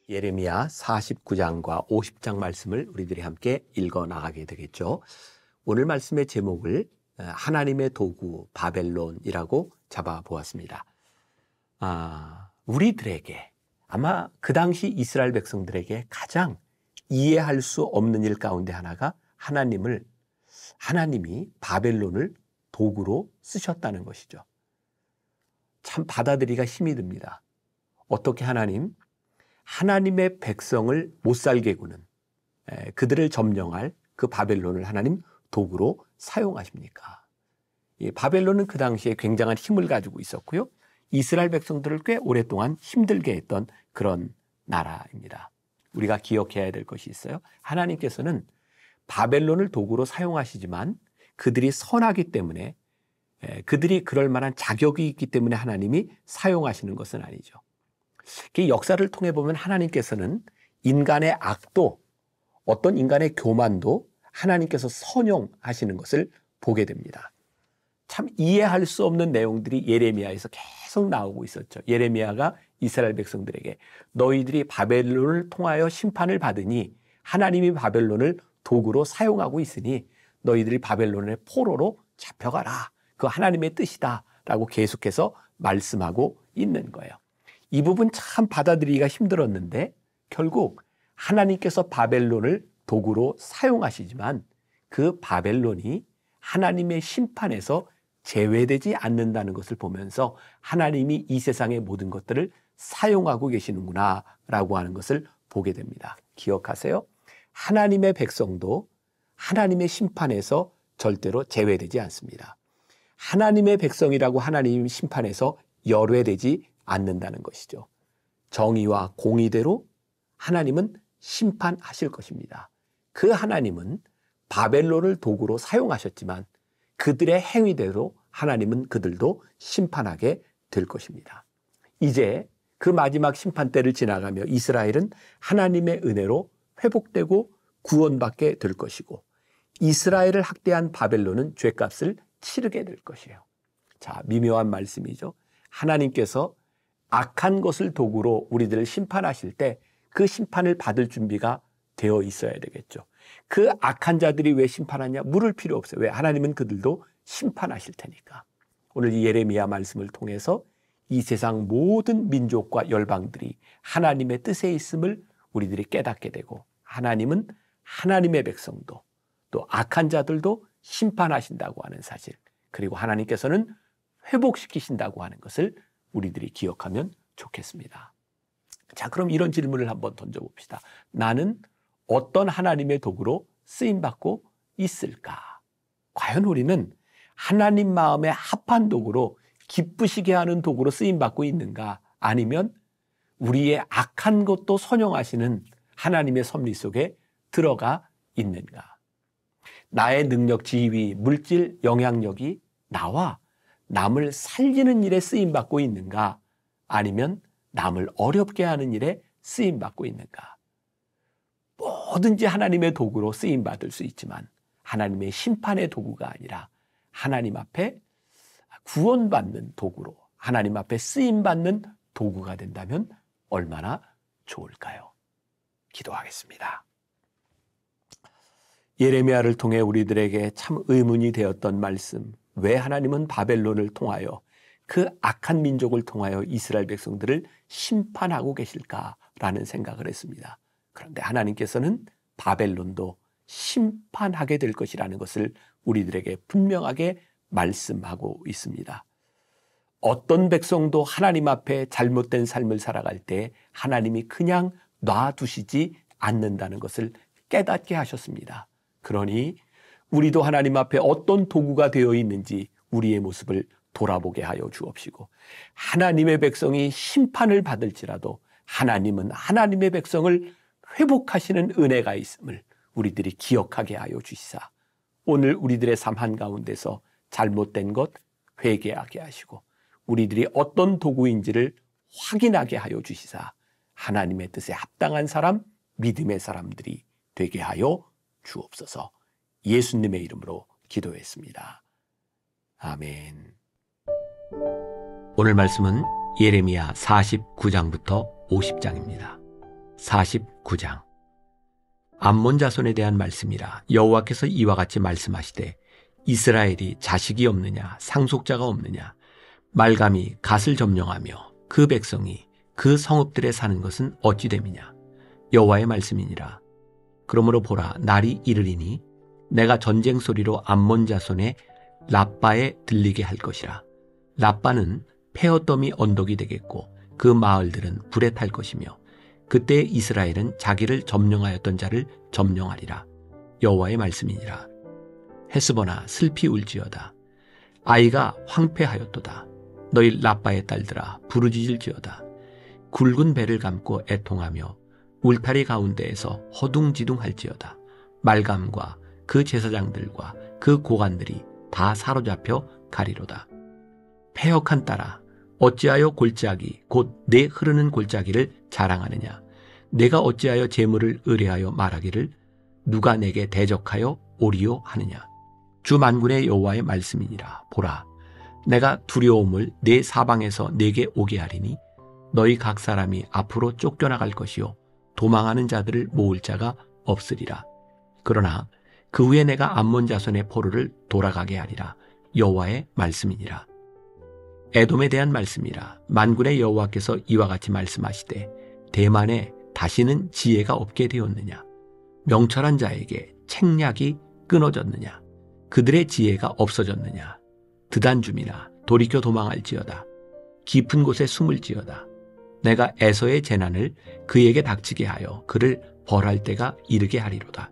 예레미야 49장과 50장 말씀을 우리들이 함께 읽어 나가게 되겠죠. 오늘 말씀의 제목을 하나님의 도구 바벨론이라고 잡아보았습니다. 우리들에게 아마 그 당시 이스라엘 백성들에게 가장 이해할 수 없는 일 가운데 하나가 하나님이 바벨론을 도구로 쓰셨다는 것이죠. 참 받아들이기가 힘이 듭니다. 어떻게 하나님의 백성을 못 살게 구는 그들을 점령할 그 바벨론을 하나님 도구로 사용하십니까? 이 바벨론은 그 당시에 굉장한 힘을 가지고 있었고요. 이스라엘 백성들을 꽤 오랫동안 힘들게 했던 그런 나라입니다. 우리가 기억해야 될 것이 있어요. 하나님께서는 바벨론을 도구로 사용하시지만 그들이 선하기 때문에 그들이 그럴 만한 자격이 있기 때문에 하나님이 사용하시는 것은 아니죠. 그 역사를 통해 보면 하나님께서는 인간의 악도 어떤 인간의 교만도 하나님께서 선용하시는 것을 보게 됩니다. 참 이해할 수 없는 내용들이 예레미야에서 계속 나오고 있었죠. 예레미야가 이스라엘 백성들에게 너희들이 바벨론을 통하여 심판을 받으니 하나님이 바벨론을 도구로 사용하고 있으니 너희들이 바벨론의 포로로 잡혀가라. 그 하나님의 뜻이다 라고 계속해서 말씀하고 있는 거예요. 이 부분 참 받아들이기가 힘들었는데 결국 하나님께서 바벨론을 도구로 사용하시지만 그 바벨론이 하나님의 심판에서 제외되지 않는다는 것을 보면서 하나님이 이 세상의 모든 것들을 사용하고 계시는구나 라고 하는 것을 보게 됩니다. 기억하세요. 하나님의 백성도 하나님의 심판에서 절대로 제외되지 않습니다. 하나님의 백성이라고 하나님 심판에서 열외되지 않는다는 것이죠. 정의와 공의대로 하나님은 심판하실 것입니다. 그 하나님은 바벨론을 도구로 사용하셨지만 그들의 행위대로 하나님은 그들도 심판하게 될 것입니다. 이제 그 마지막 심판 때를 지나가며 이스라엘은 하나님의 은혜로 회복되고 구원받게 될 것이고 이스라엘을 학대한 바벨론은 죗값을 치르게 될 것이에요. 자, 미묘한 말씀이죠. 하나님께서 악한 것을 도구로 우리들을 심판하실 때 그 심판을 받을 준비가 되어 있어야 되겠죠. 그 악한 자들이 왜 심판하냐? 물을 필요 없어요. 왜? 하나님은 그들도 심판하실 테니까. 오늘 이 예레미야 말씀을 통해서 이 세상 모든 민족과 열방들이 하나님의 뜻에 있음을 우리들이 깨닫게 되고 하나님은 하나님의 백성도 또 악한 자들도 심판하신다고 하는 사실, 그리고 하나님께서는 회복시키신다고 하는 것을 우리들이 기억하면 좋겠습니다. 자, 그럼 이런 질문을 한번 던져봅시다. 나는 어떤 하나님의 도구로 쓰임받고 있을까? 과연 우리는 하나님 마음에 합한 도구로 기쁘시게 하는 도구로 쓰임받고 있는가? 아니면 우리의 악한 것도 선용하시는 하나님의 섭리 속에 들어가 있는가? 나의 능력, 지위, 물질, 영향력이 나와 남을 살리는 일에 쓰임받고 있는가? 아니면 남을 어렵게 하는 일에 쓰임받고 있는가? 뭐든지 하나님의 도구로 쓰임받을 수 있지만 하나님의 심판의 도구가 아니라 하나님 앞에 구원받는 도구로 하나님 앞에 쓰임받는 도구가 된다면 얼마나 좋을까요? 기도하겠습니다. 예레미야를 통해 우리들에게 참 의문이 되었던 말씀, 왜 하나님은 바벨론을 통하여 그 악한 민족을 통하여 이스라엘 백성들을 심판하고 계실까라는 생각을 했습니다. 그런데 하나님께서는 바벨론도 심판하게 될 것이라는 것을 우리들에게 분명하게 말씀하고 있습니다. 어떤 백성도 하나님 앞에 잘못된 삶을 살아갈 때 하나님이 그냥 놔두시지 않는다는 것을 깨닫게 하셨습니다. 그러니 우리도 하나님 앞에 어떤 도구가 되어 있는지 우리의 모습을 돌아보게 하여 주옵시고 하나님의 백성이 심판을 받을지라도 하나님은 하나님의 백성을 회복하시는 은혜가 있음을 우리들이 기억하게 하여 주시사 오늘 우리들의 삶 한가운데서 잘못된 것 회개하게 하시고 우리들이 어떤 도구인지를 확인하게 하여 주시사 하나님의 뜻에 합당한 사람, 믿음의 사람들이 되게 하여 주옵소서. 예수님의 이름으로 기도했습니다. 아멘. 오늘 말씀은 예레미야 49장부터 50장입니다. 49장. 암몬 자손에 대한 말씀이라. 여호와께서 이와 같이 말씀하시되 이스라엘이 자식이 없느냐 상속자가 없느냐 말감이 갓을 점령하며 그 백성이 그 성읍들에 사는 것은 어찌 됨이냐. 여호와의 말씀이니라. 그러므로 보라, 날이 이르리니 내가 전쟁 소리로 암몬 자손의 라빠에 들리게 할 것이라. 라빠는 페어더미 언덕이 되겠고 그 마을들은 불에 탈 것이며 그때 이스라엘은 자기를 점령하였던 자를 점령하리라. 여호와의 말씀이니라. 헤스보나 슬피 울지어다. 아이가 황폐하였도다. 너희 라빠의 딸들아 부르짖을지어다. 굵은 배를 감고 애통하며 울타리 가운데에서 허둥지둥할지어다. 말감과 그 제사장들과 그 고관들이 다 사로잡혀 가리로다. 패역한 딸아, 어찌하여 골짜기 곧 내 흐르는 골짜기를 자랑하느냐. 내가 어찌하여 재물을 의뢰하여 말하기를 누가 내게 대적하여 오리요 하느냐. 주 만군의 여호와의 말씀이니라. 보라, 내가 두려움을 내 사방에서 내게 오게 하리니 너희 각 사람이 앞으로 쫓겨나갈 것이요 도망하는 자들을 모을 자가 없으리라. 그러나 그 후에 내가 암몬 자손의 포로를 돌아가게 하리라. 여호와의 말씀이니라. 에돔에 대한 말씀이라. 만군의 여호와께서 이와 같이 말씀하시되 대만에 다시는 지혜가 없게 되었느냐. 명철한 자에게 책략이 끊어졌느냐. 그들의 지혜가 없어졌느냐. 드단줌이나 돌이켜 도망할지어다. 깊은 곳에 숨을지어다. 내가 에서의 재난을 그에게 닥치게 하여 그를 벌할 때가 이르게 하리로다.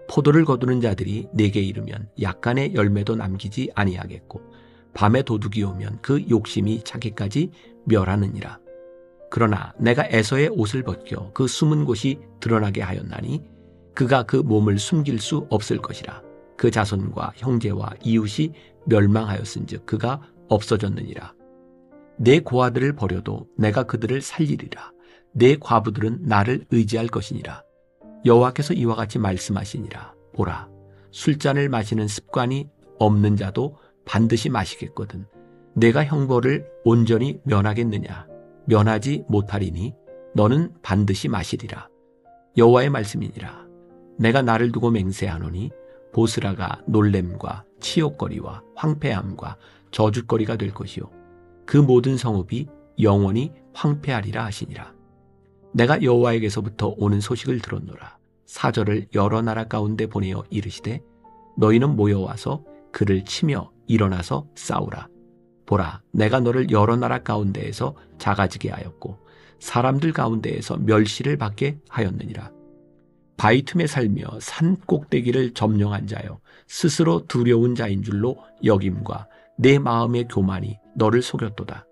포도를 거두는 자들이 내게 이르면 약간의 열매도 남기지 아니하겠고 밤에 도둑이 오면 그 욕심이 차기까지 멸하느니라. 그러나 내가 에서의 옷을 벗겨 그 숨은 곳이 드러나게 하였나니 그가 그 몸을 숨길 수 없을 것이라. 그 자손과 형제와 이웃이 멸망하였은즉 그가 없어졌느니라. 내 고아들을 버려도 내가 그들을 살리리라. 내 과부들은 나를 의지할 것이니라. 여호와께서 이와 같이 말씀하시니라. 보라, 술잔을 마시는 습관이 없는 자도 반드시 마시겠거든. 내가 형벌을 온전히 면하겠느냐. 면하지 못하리니 너는 반드시 마시리라. 여호와의 말씀이니라. 내가 나를 두고 맹세하노니 보스라가 놀램과 치욕거리와 황폐함과 저주거리가 될 것이요 그 모든 성읍이 영원히 황폐하리라 하시니라. 내가 여호와에게서부터 오는 소식을 들었노라. 사절을 여러 나라 가운데 보내어 이르시되 너희는 모여와서 그를 치며 일어나서 싸우라. 보라, 내가 너를 여러 나라 가운데에서 작아지게 하였고 사람들 가운데에서 멸시를 받게 하였느니라. 바위 틈에 살며 산 꼭대기를 점령한 자여 스스로 두려운 자인 줄로 여김과 내 마음의 교만이 너를 속였도다.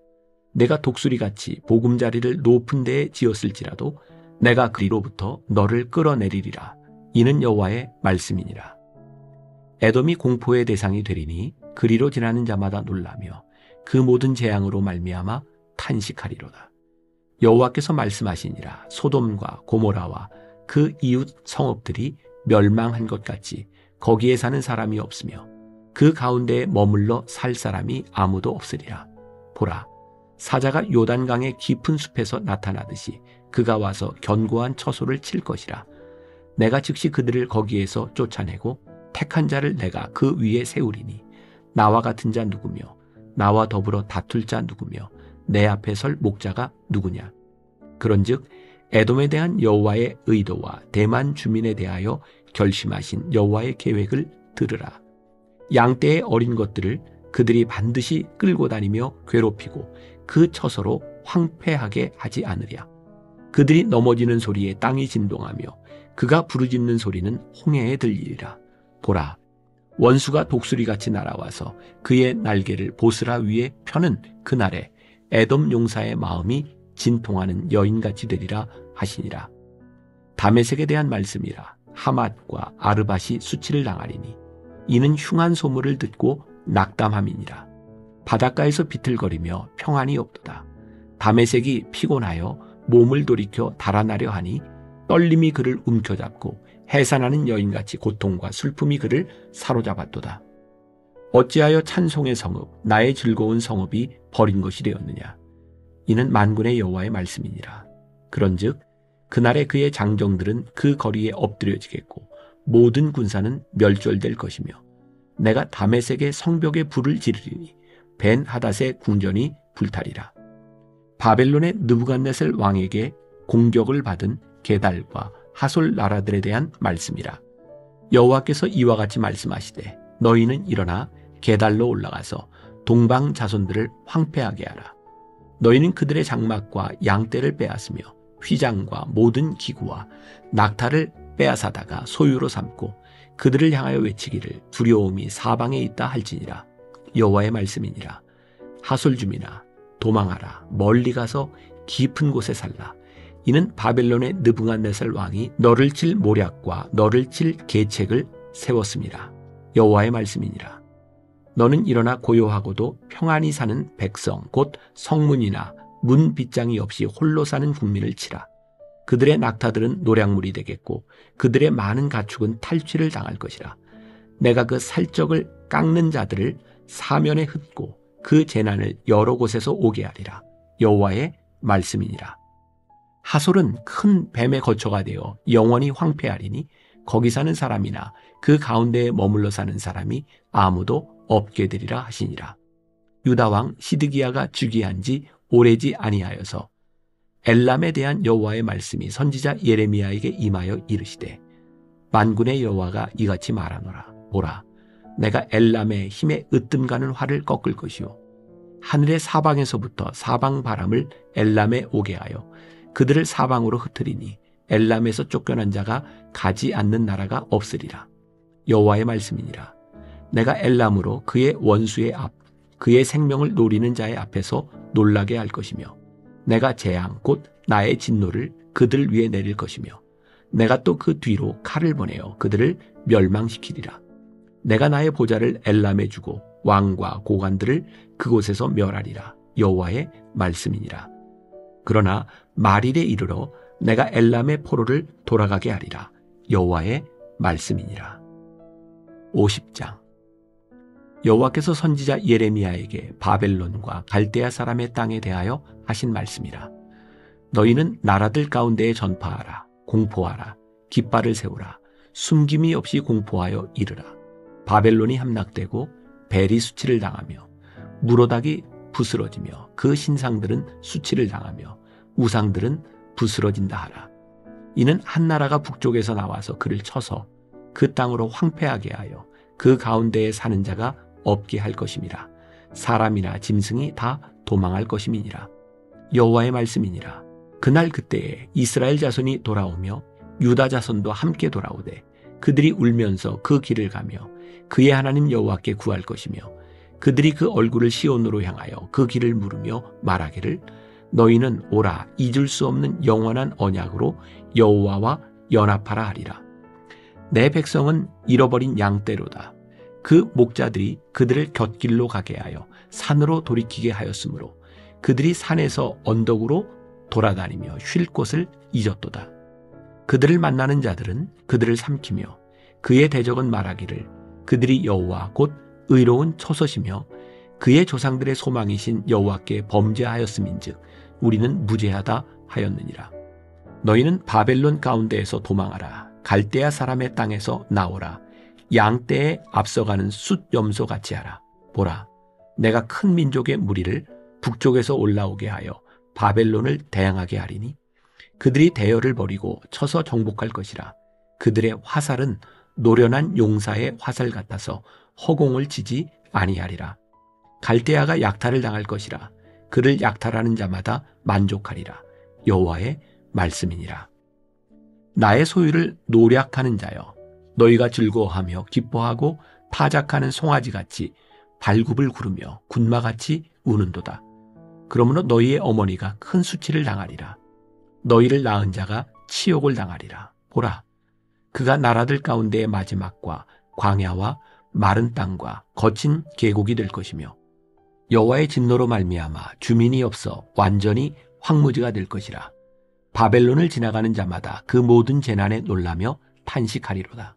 내가 독수리같이 보금자리를 높은 데에 지었을지라도 내가 그리로부터 너를 끌어내리리라. 이는 여호와의 말씀이니라. 에돔이 공포의 대상이 되리니 그리로 지나는 자마다 놀라며 그 모든 재앙으로 말미암아 탄식하리로다. 여호와께서 말씀하시니라. 소돔과 고모라와 그 이웃 성읍들이 멸망한 것 같이 거기에 사는 사람이 없으며 그 가운데에 머물러 살 사람이 아무도 없으리라. 보라, 사자가 요단강의 깊은 숲에서 나타나듯이 그가 와서 견고한 처소를 칠 것이라. 내가 즉시 그들을 거기에서 쫓아내고 택한 자를 내가 그 위에 세우리니 나와 같은 자 누구며 나와 더불어 다툴 자 누구며 내 앞에 설 목자가 누구냐. 그런즉 에돔에 대한 여호와의 의도와 대만 주민에 대하여 결심하신 여호와의 계획을 들으라. 양떼의 어린 것들을 그들이 반드시 끌고 다니며 괴롭히고 그 처소로 황폐하게 하지 않으랴. 그들이 넘어지는 소리에 땅이 진동하며 그가 부르짖는 소리는 홍해에 들리리라. 보라, 원수가 독수리같이 날아와서 그의 날개를 보스라 위에 펴는 그날에 에돔 용사의 마음이 진통하는 여인같이 되리라 하시니라. 다메섹에 대한 말씀이라. 하맛과 아르밧이 수치를 당하리니 이는 흉한 소문을 듣고 낙담함이니라. 바닷가에서 비틀거리며 평안이 없도다. 다메섹이 피곤하여 몸을 돌이켜 달아나려 하니 떨림이 그를 움켜잡고 해산하는 여인같이 고통과 슬픔이 그를 사로잡았도다. 어찌하여 찬송의 성읍, 나의 즐거운 성읍이 버린 것이 되었느냐. 이는 만군의 여호와의 말씀이니라. 그런즉 그날에 그의 장정들은 그 거리에 엎드려지겠고 모든 군사는 멸절될 것이며 내가 다메섹의 성벽에 불을 지르리니 벤 하닷의 궁전이 불타리라. 바벨론의 느부갓네살 왕에게 공격을 받은 게달과 하솔 나라들에 대한 말씀이라. 여호와께서 이와 같이 말씀하시되 너희는 일어나 게달로 올라가서 동방 자손들을 황폐하게 하라. 너희는 그들의 장막과 양떼를 빼앗으며 휘장과 모든 기구와 낙타를 빼앗아다가 소유로 삼고 그들을 향하여 외치기를 두려움이 사방에 있다 할지니라. 여호와의 말씀이니라. 하솔 주민아 도망하라. 멀리 가서 깊은 곳에 살라. 이는 바벨론의 느부갓네살 왕이 너를 칠 모략과 너를 칠 계책을 세웠습니다. 여호와의 말씀이니라. 너는 일어나 고요하고도 평안히 사는 백성 곧 성문이나 문 빗장이 없이 홀로 사는 국민을 치라. 그들의 낙타들은 노략물이 되겠고 그들의 많은 가축은 탈취를 당할 것이라. 내가 그 살적을 깎는 자들을 사면에 흩고 그 재난을 여러 곳에서 오게 하리라. 여호와의 말씀이니라. 하솔은 큰 뱀의 거처가 되어 영원히 황폐하리니 거기 사는 사람이나 그 가운데에 머물러 사는 사람이 아무도 없게 되리라 하시니라. 유다 왕 시드기야가 즉위한 지 오래지 아니하여서 엘람에 대한 여호와의 말씀이 선지자 예레미야에게 임하여 이르시되 만군의 여호와가 이같이 말하노라. 보라, 내가 엘람의 힘에 으뜸가는 활을 꺾을 것이요 하늘의 사방에서부터 사방 바람을 엘람에 오게 하여 그들을 사방으로 흩으리니 엘람에서 쫓겨난 자가 가지 않는 나라가 없으리라. 여호와의 말씀이니라. 내가 엘람으로 그의 원수의 앞, 그의 생명을 노리는 자의 앞에서 놀라게 할 것이며 내가 재앙 곧 나의 진노를 그들 위에 내릴 것이며 내가 또 그 뒤로 칼을 보내어 그들을 멸망시키리라. 내가 나의 보좌를 엘람에 주고 왕과 고관들을 그곳에서 멸하리라. 여호와의 말씀이니라. 그러나 말일에 이르러 내가 엘람의 포로를 돌아가게 하리라. 여호와의 말씀이니라. 50장. 여호와께서 선지자 예레미야에게 바벨론과 갈대아 사람의 땅에 대하여 하신 말씀이라. 너희는 나라들 가운데에 전파하라. 공포하라. 깃발을 세우라. 숨김이 없이 공포하여 이르라. 바벨론이 함락되고 벨이 수치를 당하며 무로닥이 부스러지며 그 신상들은 수치를 당하며 우상들은 부스러진다 하라. 이는 한 나라가 북쪽에서 나와서 그를 쳐서 그 땅으로 황폐하게 하여 그 가운데에 사는 자가 없게 할 것임이라. 사람이나 짐승이 다 도망할 것임이니라. 여호와의 말씀이니라. 그날 그때에 이스라엘 자손이 돌아오며 유다 자손도 함께 돌아오되 그들이 울면서 그 길을 가며 그의 하나님 여호와께 구할 것이며 그들이 그 얼굴을 시온으로 향하여 그 길을 물으며 말하기를 너희는 오라 잊을 수 없는 영원한 언약으로 여호와와 연합하라 하리라. 내 백성은 잃어버린 양떼로다. 그 목자들이 그들을 곁길로 가게 하여 산으로 돌이키게 하였으므로 그들이 산에서 언덕으로 돌아다니며 쉴 곳을 잊었도다. 그들을 만나는 자들은 그들을 삼키며 그의 대적은 말하기를 그들이 여호와 곧 의로운 처소시며 그의 조상들의 소망이신 여호와께 범죄하였음인즉 우리는 무죄하다 하였느니라. 너희는 바벨론 가운데에서 도망하라. 갈대아 사람의 땅에서 나오라. 양떼에 앞서가는 숫염소 같이 하라. 보라, 내가 큰 민족의 무리를 북쪽에서 올라오게 하여 바벨론을 대항하게 하리니 그들이 대열을 벌이고 쳐서 정복할 것이라. 그들의 화살은 노련한 용사의 화살 같아서 허공을 치지 아니하리라. 갈대아가 약탈을 당할 것이라. 그를 약탈하는 자마다 만족하리라. 여호와의 말씀이니라. 나의 소유를 노략하는 자여, 너희가 즐거워하며 기뻐하고 타작하는 송아지같이 발굽을 구르며 군마같이 우는도다. 그러므로 너희의 어머니가 큰 수치를 당하리라. 너희를 낳은 자가 치욕을 당하리라. 보라, 그가 나라들 가운데의 마지막과 광야와 마른 땅과 거친 계곡이 될 것이며 여호와의 진노로 말미암아 주민이 없어 완전히 황무지가 될 것이라. 바벨론을 지나가는 자마다 그 모든 재난에 놀라며 탄식하리로다.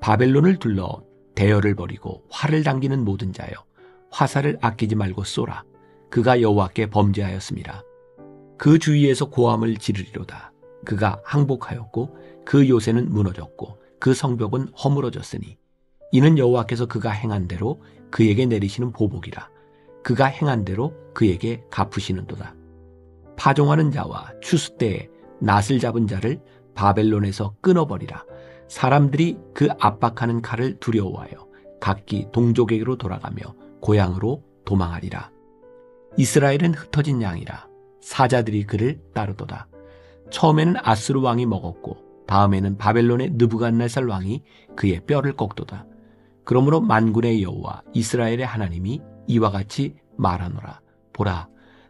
바벨론을 둘러 대열을 벌이고 활을 당기는 모든 자여, 화살을 아끼지 말고 쏘라. 그가 여호와께 범죄하였습니다. 그 주위에서 고함을 지르리로다. 그가 항복하였고 그 요새는 무너졌고 그 성벽은 허물어졌으니 이는 여호와께서 그가 행한 대로 그에게 내리시는 보복이라. 그가 행한 대로 그에게 갚으시는도다. 파종하는 자와 추수 때에 낫을 잡은 자를 바벨론에서 끊어버리라. 사람들이 그 압박하는 칼을 두려워하여 각기 동족에게로 돌아가며 고향으로 도망하리라. 이스라엘은 흩어진 양이라. 사자들이 그를 따르도다. 처음에는 아수르 왕이 먹었고 다음에는 바벨론의 느부갓네살 왕이 그의 뼈를 꺾도다. 그러므로 만군의 여호와 이스라엘의 하나님이 이와 같이 말하노라. 보라,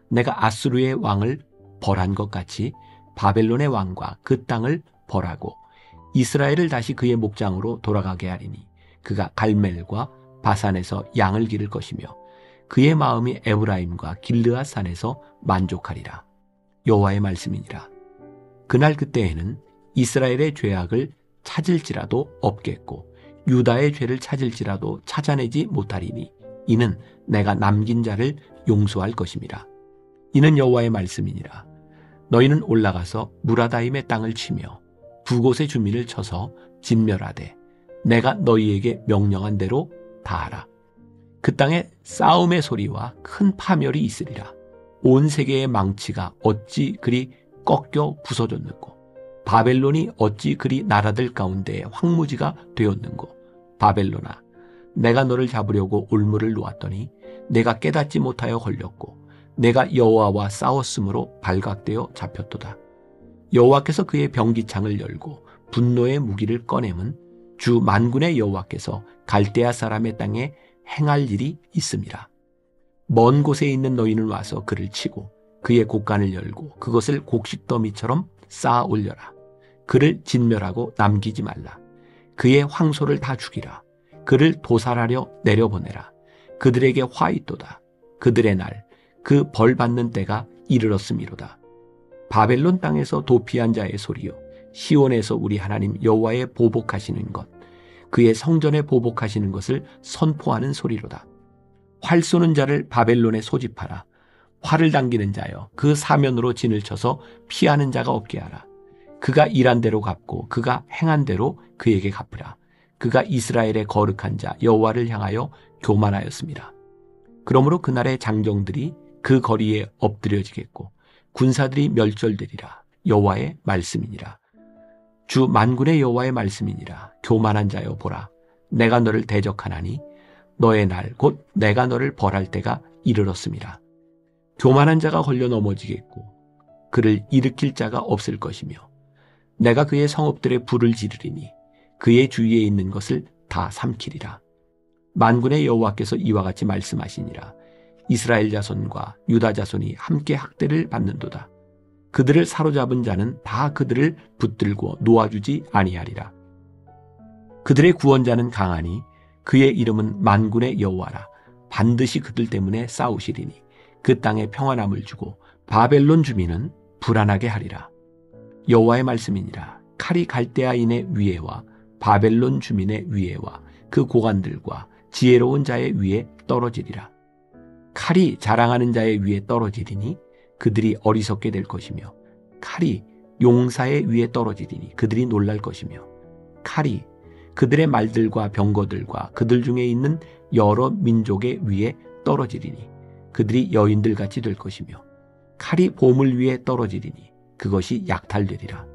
내가 아수르의 왕을 벌한 것 같이 바벨론의 왕과 그 땅을 벌하고 이스라엘을 다시 그의 목장으로 돌아가게 하리니 그가 갈멜과 바산에서 양을 기를 것이며 그의 마음이 에브라임과 길르앗 산에서 만족하리라. 여호와의 말씀이니라. 그날 그때에는 이스라엘의 죄악을 찾을지라도 없겠고 유다의 죄를 찾을지라도 찾아내지 못하리니 이는 내가 남긴 자를 용서할 것임이라. 이는 여호와의 말씀이니라. 너희는 올라가서 무라다임의 땅을 치며 두 곳의 주민을 쳐서 진멸하되 내가 너희에게 명령한 대로 다 하라. 그 땅에 싸움의 소리와 큰 파멸이 있으리라. 온 세계의 망치가 어찌 그리 꺾여 부서졌는고 바벨론이 어찌 그리 나라들 가운데 황무지가 되었는고 바벨론아, 내가 너를 잡으려고 올무를 놓았더니 내가 깨닫지 못하여 걸렸고 내가 여호와와 싸웠으므로 발각되어 잡혔도다. 여호와께서 그의 병기창을 열고 분노의 무기를 꺼내면 주 만군의 여호와께서 갈대아 사람의 땅에 행할 일이 있음이라. 먼 곳에 있는 너희는 와서 그를 치고 그의 곡간을 열고 그것을 곡식더미처럼 쌓아 올려라. 그를 진멸하고 남기지 말라. 그의 황소를 다 죽이라. 그를 도살하려 내려보내라. 그들에게 화 있도다. 그들의 날, 그 벌 받는 때가 이르렀음이로다. 바벨론 땅에서 도피한 자의 소리요, 시온에서 우리 하나님 여호와의 보복하시는 것, 그의 성전에 보복하시는 것을 선포하는 소리로다. 활 쏘는 자를 바벨론에 소집하라. 활을 당기는 자여, 그 사면으로 진을 쳐서 피하는 자가 없게 하라. 그가 일한 대로 갚고 그가 행한 대로 그에게 갚으라. 그가 이스라엘의 거룩한 자 여호와를 향하여 교만하였습니다. 그러므로 그날의 장정들이 그 거리에 엎드려지겠고 군사들이 멸절되리라. 여호와의 말씀이니라. 주 만군의 여호와의 말씀이니라. 교만한 자여 보라, 내가 너를 대적하나니 너의 날 곧 내가 너를 벌할 때가 이르렀음이라. 교만한 자가 걸려 넘어지겠고 그를 일으킬 자가 없을 것이며 내가 그의 성읍들에 불을 지르리니 그의 주위에 있는 것을 다 삼키리라. 만군의 여호와께서 이와 같이 말씀하시니라. 이스라엘 자손과 유다 자손이 함께 학대를 받는도다. 그들을 사로잡은 자는 다 그들을 붙들고 놓아주지 아니하리라. 그들의 구원자는 강하니 그의 이름은 만군의 여호와라. 반드시 그들 때문에 싸우시리니 그 땅에 평안함을 주고 바벨론 주민은 불안하게 하리라. 여호와의 말씀이니라. 칼이 갈대아인의 위에와 바벨론 주민의 위에와 그 고관들과 지혜로운 자의 위에 떨어지리라. 칼이 자랑하는 자의 위에 떨어지리니 그들이 어리석게 될 것이며 칼이 용사의 위에 떨어지리니 그들이 놀랄 것이며 칼이 그들의 말들과 병거들과 그들 중에 있는 여러 민족의 위에 떨어지리니 그들이 여인들같이 될 것이며 칼이 보물 위에 떨어지리니 그것이 약탈되리라.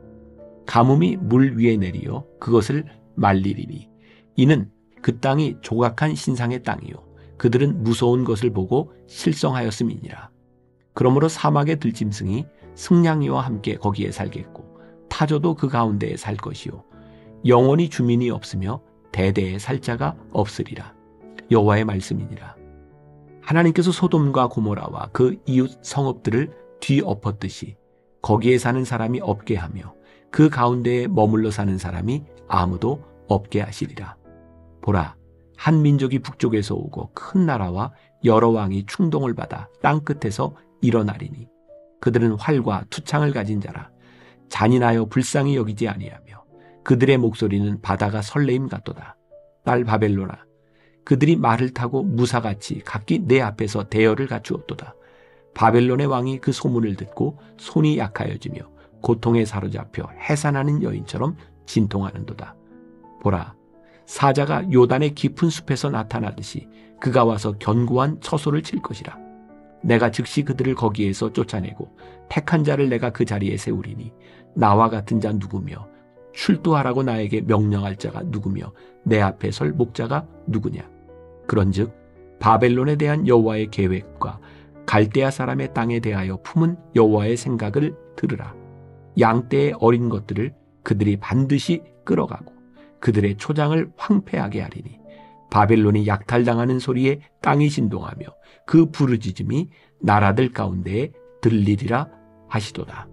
가뭄이 물 위에 내리어 그것을 말리리니 이는 그 땅이 조각한 신상의 땅이요 그들은 무서운 것을 보고 실성하였음이니라. 그러므로 사막의 들짐승이 승냥이와 함께 거기에 살겠고 타조도 그 가운데에 살 것이요 영원히 주민이 없으며 대대에 살 자가 없으리라. 여호와의 말씀이니라. 하나님께서 소돔과 고모라와 그 이웃 성읍들을 뒤엎었듯이 거기에 사는 사람이 없게 하며 그 가운데에 머물러 사는 사람이 아무도 없게 하시리라. 보라, 한 민족이 북쪽에서 오고 큰 나라와 여러 왕이 충동을 받아 땅끝에서 일어나리니 그들은 활과 투창을 가진 자라. 잔인하여 불쌍히 여기지 아니하며 그들의 목소리는 바다가 설레임 같도다. 딸 바벨로나, 그들이 말을 타고 무사같이 각기 내 앞에서 대열을 갖추었도다. 바벨론의 왕이 그 소문을 듣고 손이 약하여지며 고통에 사로잡혀 해산하는 여인처럼 진통하는도다. 보라, 사자가 요단의 깊은 숲에서 나타나듯이 그가 와서 견고한 처소를 칠 것이라. 내가 즉시 그들을 거기에서 쫓아내고 택한 자를 내가 그 자리에 세우리니 나와 같은 자 누구며 출두하라고 나에게 명령할 자가 누구며 내 앞에 설 목자가 누구냐. 그런즉 바벨론에 대한 여호와의 계획과 갈대아 사람의 땅에 대하여 품은 여호와의 생각을 들으라. 양떼의 어린 것들을 그들이 반드시 끌어가고 그들의 초장을 황폐하게 하리니 바벨론이 약탈당하는 소리에 땅이 진동하며 그 부르짖음이 나라들 가운데에 들리리라 하시도다.